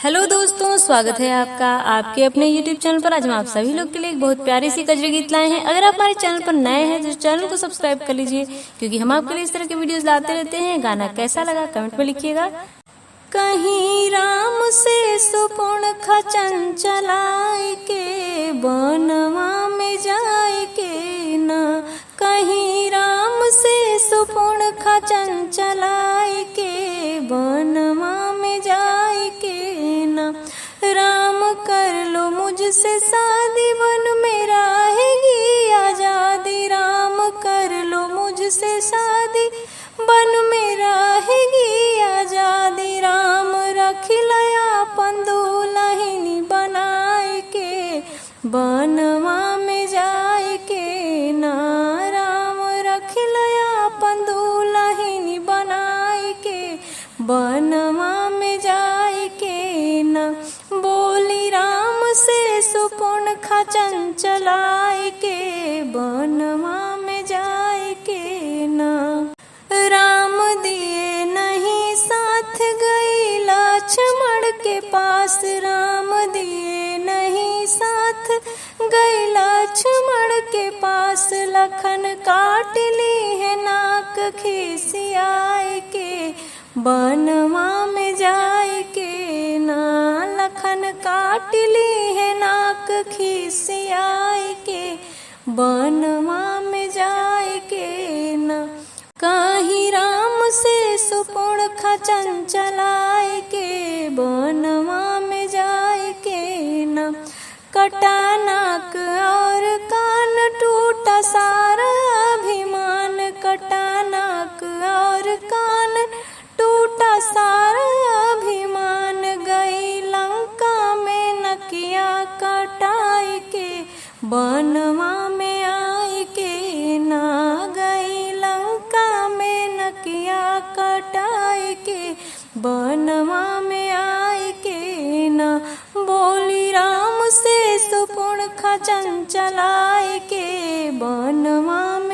Hello दोस्तों, स्वागत है आपका आपके अपने YouTube चैनल पर। आज हम आप सभी लोग के लिए एक बहुत प्यारी सी कजरी गीत लाए हैं। अगर आप हमारे चैनल पर नए हैं तो चैनल को सब्सक्राइब कर लीजिए, क्योंकि हम आपके लिए इस तरह के वीडियोस लाते रहते हैं। गाना कैसा लगा कमेंट में लिखिएगा। कहीं राम से सुपुण खचन चलाए के बनवा में जाए के ना, कहीं राम से सुपुण खचन चलाए के बनवा में जाए के ना। राम कर लो मुझसे शादी बन में रहेगी आजादी। राम कर लो मुझसे शादी बन में रहेगी आजादी। राम रख लया पंदुलहिनी बनाए के बनवा में जाए के ना। राम रख लया पंदुलहिनी बनाए के बनवा में जाए के ना। बोली राम से सुपुण खचन चलाए के बनवा में जाए के ना। राम दिए नहीं साथ गई लक्ष्मण के पास। राम दिए नहीं साथ गई लक्ष्मण के पास। लखन काट ली है नाक खिसियाए के बनवा में जाए के ना। लखन काट ली है नाक खिसियाए के बनवा में जाए के ना। कहीं राम से सुपुण खचन चलाए के बनवा में जाए के ना। कटा नाक और कान टूटा सारा अभिमान। कटा नाक और कान टूटा सारा अभिमान। गई लंका में नकिया कटाए के बनवा में आए के ना। गई लंका में नकिया कटाए के बनवा में आए के ना। बोली राम से सुपुण खचन चलाए के बनवा में